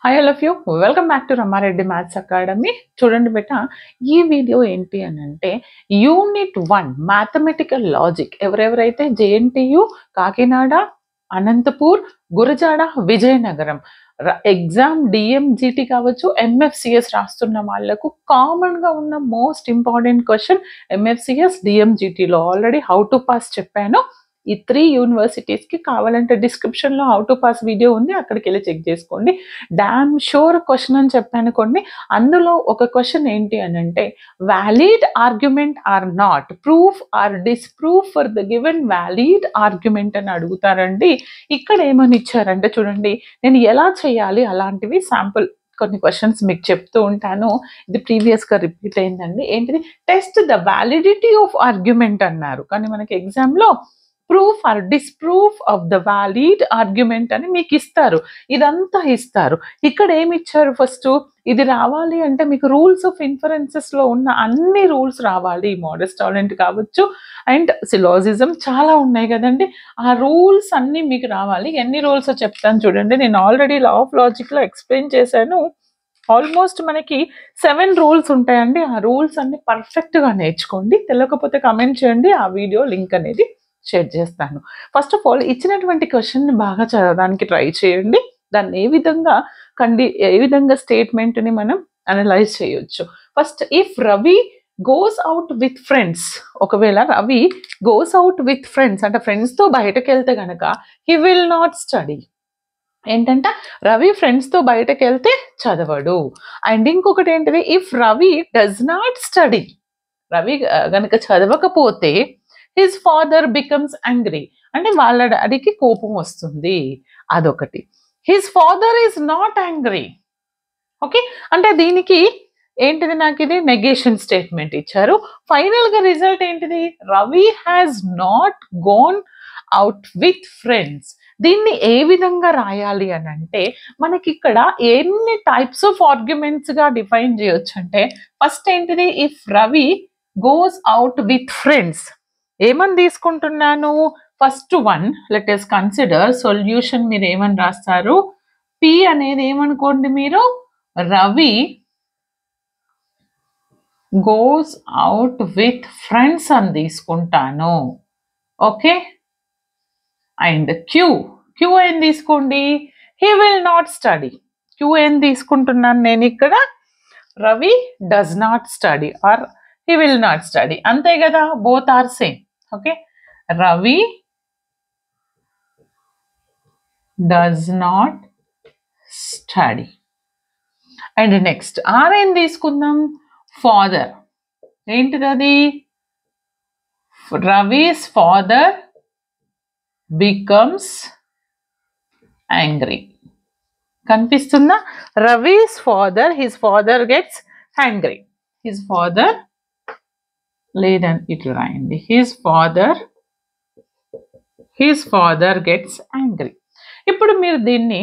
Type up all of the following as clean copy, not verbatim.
Hi all of you welcome back to Ramareddy maths academy. చూడండి బేట, ఈ వీడియో ఏంటి అని అంటే యూనిట్ 1 మ్యాథమెటికల్ లాజిక్ ఎవరెవరైతే JNTU, Kakinada, Anantapur, Gurajada, Vizianagaram exam DMGT కావచ్చు, ఎంఎఫ్సిఎస్ రాస్తున్న వాళ్లకు కామన్గా ఉన్న మోస్ట్ ఇంపార్టెంట్ క్వశ్చన్ ఎంఎఫ్సిఎస్ డిఎంజిటిలో ఆల్రెడీ హౌ టు పాస్ చెప్పాను. ఈ 3 యూనివర్సిటీస్కి కావాలంటే డిస్క్రిప్షన్లో హౌ టు పాస్ వీడియో ఉంది, అక్కడికి వెళ్ళి చెక్ చేసుకోండి. డామ్ షూర్ క్వశ్చన్ అని చెప్పాను కొన్ని. అందులో ఒక క్వశ్చన్ ఏంటి అని అంటే valid argument or not, proof or disproof for the given valid argument అని అడుగుతారండి. ఇక్కడ ఏమని ఇచ్చారంటే చూడండి, నేను ఎలా చేయాలి అలాంటివి శాంపుల్ కొన్ని క్వశ్చన్స్ మీకు చెప్తూ ఉంటాను. ఇది ప్రీవియస్గా రిపీట్ అయిందండి. ఏంటిది, test the validity of argument అన్నారు, కానీ మనకి ఎగ్జామ్లో proof or disproof of the valid argument అని మీకు ఇస్తారు. ఇదంతా ఇస్తారు. ఇక్కడ ఏమి ఇచ్చారు, ఫస్ట్ ఇది రావాలి అంటే మీకు రూల్స్ ఆఫ్ ఇన్ఫరెన్సెస్లో ఉన్న అన్ని రూల్స్ రావాలి. మోడెస్ట్ టాలెంట్ కావచ్చు అండ్ సిలాజిజం చాలా ఉన్నాయి కదండి, ఆ రూల్స్ అన్నీ మీకు రావాలి. ఎన్ని రూల్స్ చెప్తాను చూడండి. నేను ఆల్రెడీ లా ఆఫ్ లాజిక్లో ఎక్స్ప్లెయిన్ చేశాను. ఆల్మోస్ట్ మనకి 7 రూల్స్ ఉంటాయండి. ఆ రూల్స్ అన్ని పర్ఫెక్ట్గా నేర్చుకోండి. తెలియకపోతే కమెంట్ చేయండి, ఆ వీడియో లింక్ అనేది షేర్ చేస్తాను. ఫస్ట్ ఆఫ్ ఆల్ ఇచ్చినటువంటి క్వశ్చన్ని బాగా చదవడానికి ట్రై చేయండి. దాన్ని ఏ విధంగా స్టేట్మెంట్ని మనం అనలైజ్ చేయొచ్చు. First, if Ravi goes out with friends, ఒకవేళ Ravi goes out with friends అంటే ఫ్రెండ్స్తో బయటకు వెళ్తే కనుక హీ విల్ నాట్ స్టడీ. ఏంటంటే రవి ఫ్రెండ్స్తో బయటకు వెళ్తే చదవడు. అండ్ ఇంకొకటి ఏంటిది, if Ravi does not study, Ravi కనుక చదవకపోతే హిజ్ ఫాదర్ బికమ్స్ యాంగ్రీ, అంటే వాళ్ళ డాడీకి కోపం వస్తుంది. అదొకటి. His father is not angry. Okay, అంటే దీనికి ఏంటిది, నాకు ఇది నెగేషన్ స్టేట్మెంట్ ఇచ్చారు. ఫైనల్గా రిజల్ట్ ఏంటిది, Ravi has not gone out with friends. దీన్ని ఏ విధంగా రాయాలి అని అంటే మనకి ఇక్కడ ఎన్ని టైప్స్ ఆఫ్ ఆర్గ్యుమెంట్స్గా డిఫైన్ చేయొచ్చు అంటే ఫస్ట్ ఏంటిది, if Ravi goes out with friends ఏమని తీసుకుంటున్నాను, first one let us consider solution. మీరు ఏమని రాస్తారు, పి అనేది ఏమనుకోండి మీరు, Ravi goes out with friends అని తీసుకుంటాను. ఓకే, అండ్ క్యూ ఏం తీసుకోండి, he will not study. Q ఏం తీసుకుంటున్నాను నేను ఇక్కడ, Ravi does not study or he will not study. అంతే కదా, both are same. Okay, Ravi does not study. And next R ఏం తీసుకుందాం, ఫాదర్. ఏంటిది అది, రవీస్ ఫాదర్ బికమ్స్ యాంగ్రీ. కనిపిస్తుందా, Ravi's father, his father gets angry. His father, లేదని ఇట్లా రాయండి, హిజ్ ఫాదర్ గెట్స్ యాంగ్రీ. ఇప్పుడు మీరు దీన్ని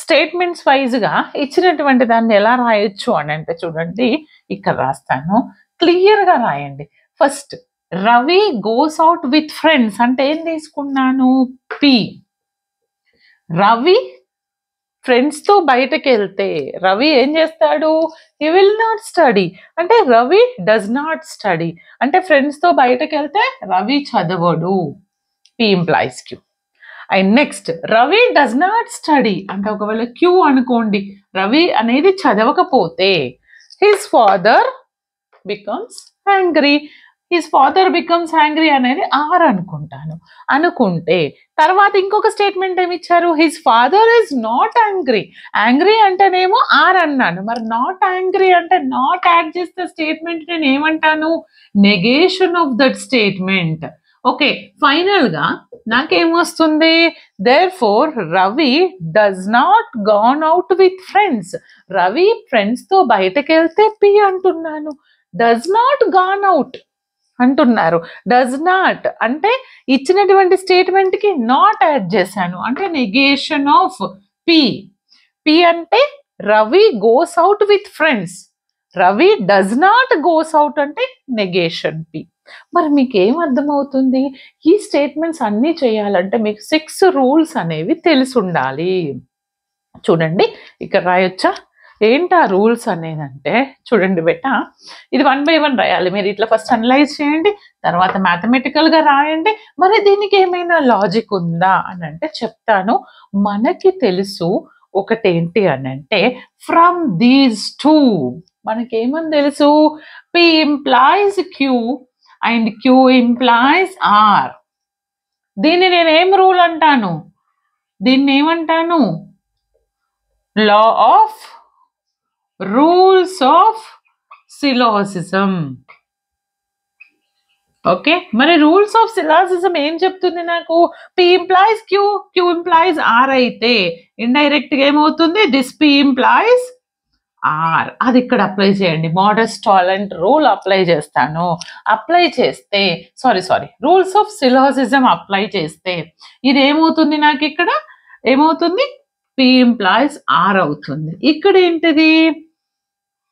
స్టేట్మెంట్స్ వైజ్గా ఇచ్చినటువంటి దాన్ని ఎలా రాయొచ్చు అని అంటే చూడండి, ఇక్కడ రాస్తాను, క్లియర్గా రాయండి. First, Ravi goes out with friends అంటే ఏం తీసుకున్నాను, పి. రవి ఫ్రెండ్స్తో బయటకు వెళ్తే రవి ఏం చేస్తాడు, హీ విల్ నాట్ స్టడీ, అంటే రవి డస్ నాట్ స్టడీ, అంటే ఫ్రెండ్స్తో బయటకు వెళ్తే రవి చదవడు. P implies Q. And next, Ravi does not study అంటే ఒకవేళ క్యూ అనుకోండి, రవి అనేది చదవకపోతే his father becomes angry. His father becomes angry అనేది ఆర్ అనుకుంటాను. అనుకుంటే తర్వాత ఇంకొక స్టేట్మెంట్ ఏమి ఇచ్చారు, his father is not angry. Angry అంటేనేమో ఆర్ అన్నాను, మరి నాట్ యాంగ్రీ అంటే నాట్ యాడ్ చేస్తే స్టేట్మెంట్ నేను ఏమంటాను, negation of that statement. Okay, ఫైనల్గా నాకేమొస్తుంది, therefore Ravi does not gone out with friends. Ravi ఫ్రెండ్స్తో బయటకు వెళ్తే పి అంటున్నాను, డస్ నాట్ గాన్ అవుట్ అంటున్నారు. డస్ నాట్ అంటే ఇచ్చినటువంటి స్టేట్మెంట్కి నాట్ యాడ్ చేశాను, అంటే నెగేషన్ ఆఫ్ పి. పి అంటే Ravi goes out with friends, Ravi does not goes out అంటే నెగేషన్ పి. మరి మీకు ఏం అర్థమవుతుంది, ఈ స్టేట్మెంట్స్ అన్నీ చేయాలంటే మీకు 6 రూల్స్ అనేవి తెలిసి ఉండాలి. చూడండి ఇక్కడ రాయొచ్చా ఏంటా రూల్స్ అనేదంటే చూడండి బెట్ట ఇది 1 by 1 రాయాలి మీరు ఇట్లా ఫస్ట్ అనలైజ్ చేయండి తర్వాత మ్యాథమెటికల్గా రాయండి మరి దీనికి ఏమైనా లాజిక్ ఉందా అని అంటే చెప్తాను మనకి తెలుసు ఒకటేంటి అని అంటే ఫ్రమ్ దీస్ టూ మనకేమని తెలుసు P implies Q and Q implies R దీన్ని నేను ఏం రూల్ అంటాను దీన్ని ఏమంటాను law of rules of syllogism okay మరి రూల్స్ ఆఫ్ సిలాజిజం ఏం చెప్తుంది నాకు P implies Q Q implies R అయితే ఇండైరెక్ట్ గా ఏమవుతుంది దిస్ P implies R అది ఇక్కడ అప్లై చేయండి మోడస్ట్ టాలెంట్ రూల్ అప్లై చేస్తాను అప్లై చేస్తే sorry rules of syllogism apply చేస్తే ఇది ఏమవుతుంది నాకు ఇక్కడ ఏమవుతుంది P implies R అవుతుంది ఇక్కడ ఏంటిది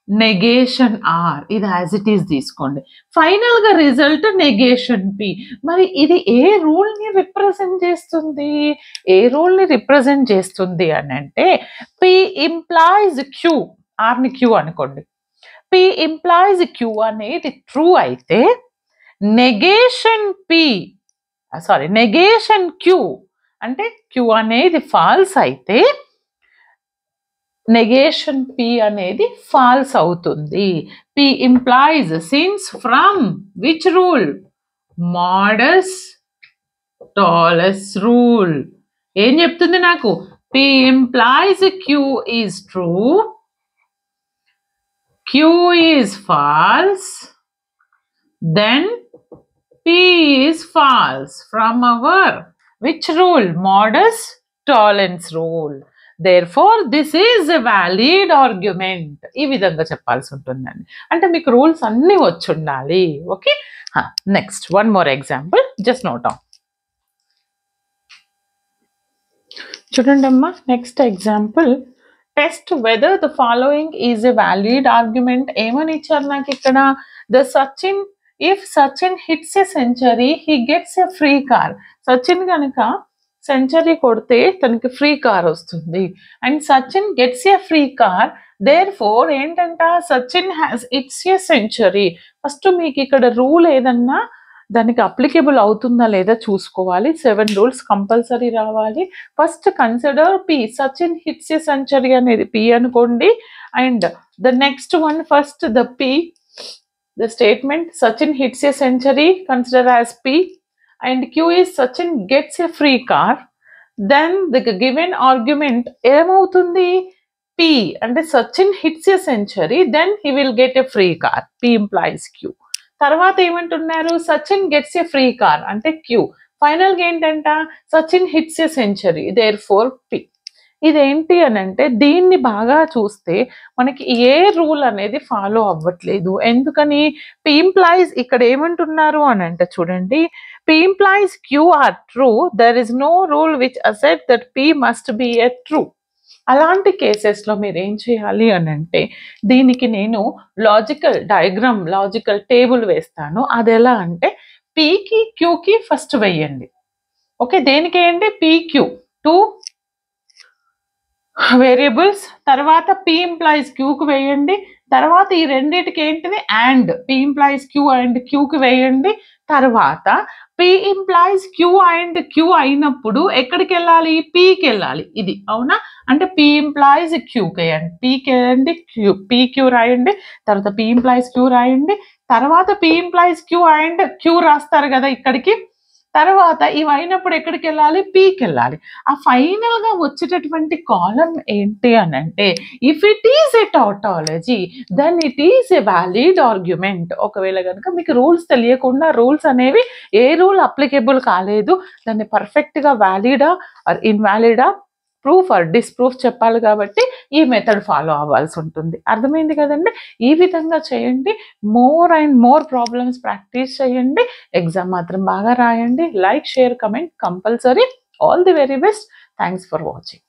నెగేషన్ R ఇది యాజ్ ఇట్ ఈస్ తీసుకోండి ఫైనల్ గా రిజల్ట్ నెగేషన్ P మరి ఇది ఏ రూల్ ని రిప్రజెంట్ చేస్తుంది ఏ రూల్ ని రిప్రజెంట్ చేస్తుంది అని అంటే P implies Q R ని Q అనుకోండి P implies Q అనేది ట్రూ అయితే నెగేషన్ Q అంటే Q అనేది ఫాల్స్ అయితే నెగేషన్ P అనేది ఫాల్స్ అవుతుంది P implies since from which rule modus tollens rule ఏం చెప్తుంది నాకు P implies Q is true Q is false then P is false from our which rule modus tollens rule therefore this is a valid argument ఈ విధంగా చెప్పాల్సి ఉంటుందండి అంటే మీకు rules అన్నీ వచ్చి ఉండాలి okay next one more example just note down చూడండి అమ్మా next example test whether the following is a valid argument ఏమని ఇచ్చారు నాకు ఇక్కడ the Sachin if Sachin hits a century he gets a free car Sachin కనుక సెంచరీ కొడితే తనకి ఫ్రీ కార్ వస్తుంది and Sachin gets a free car therefore ఏంటంట Sachin has its a century first మీకు ఇక్కడ రూల్ ఏదన్నా దానికి అప్లికేబుల్ అవుతుందా లేదా చూసుకోవాలి 7 రూల్స్ కంపల్సరీ రావాలి first consider P Sachin hits a century అనేది P అనుకోండి and the next one first the P the statement Sachin hits a century consider as P and Q is Sachin gets a free car then the given argument ఏమవుతుంది P అంటే Sachin hits a century then he will get a free car P implies Q తర్వాత ఏమంటున్నారు Sachin gets a free car అంటే Q final గా ఏంటంట Sachin hits a century therefore P ఇదేంటి అని అంటే దీన్ని బాగా చూస్తే మనకి ఏ రూల్ అనేది ఫాలో అవ్వట్లేదు ఎందుకని P implies ఇక్కడ ఏమంటున్నారు అని అంటే చూడండి P implies Q are true there is no rule which asserts that P must be a true అలాంటి కేసెస్లో మీరు ఏం చేయాలి అని అంటే దీనికి నేను లాజికల్ డయాగ్రామ్ లాజికల్ టేబుల్ వేస్తాను అది ఎలా అంటే Pకి Qకి ఫస్ట్ వేయండి ఓకే దేనికి వేయండి PQ 2 వేరియబుల్స్ తర్వాత P implies Q కు వేయండి తర్వాత ఈ రెండిటికి ఏంటిది and P implies Q and Q కు వేయండి తర్వాత P implies Q and Q అయినప్పుడు ఎక్కడికి వెళ్ళాలి Pకి వెళ్ళాలి ఇది అవునా అంటే P implies Q వేయండి Pకి వేయండి PQ రాయండి తర్వాత P implies Q రాయండి తర్వాత P implies Q and Q రాస్తారు కదా ఇక్కడికి తర్వాత ఇవి అయినప్పుడు ఎక్కడికి వెళ్ళాలి Pకి వెళ్ళాలి ఆ ఫైనల్ గా వచ్చేటటువంటి కాలం ఏంటి అని అంటే if it is a tautology then it is a valid argument ఒకవేళ కనుక మీకు రూల్స్ తెలియకుండా రూల్స్ అనేవి ఏ రూల్ అప్లికేబుల్ కాలేదు దాన్ని పర్ఫెక్ట్ గా వ్యాలిడా ఆర్ ఇన్వాలిడా ప్రూఫ్ ఆర్ డిస్ప్రూఫ్ చెప్పాలి కాబట్టి ఈ మెథడ్ ఫాలో అవ్వాల్సి ఉంటుంది అర్థమైంది కదండి ఈ విధంగా చేయండి more and more problems practice చేయండి ఎగ్జామ్ మాత్రం బాగా రాయండి like share comment compulsory all the very best thanks for watching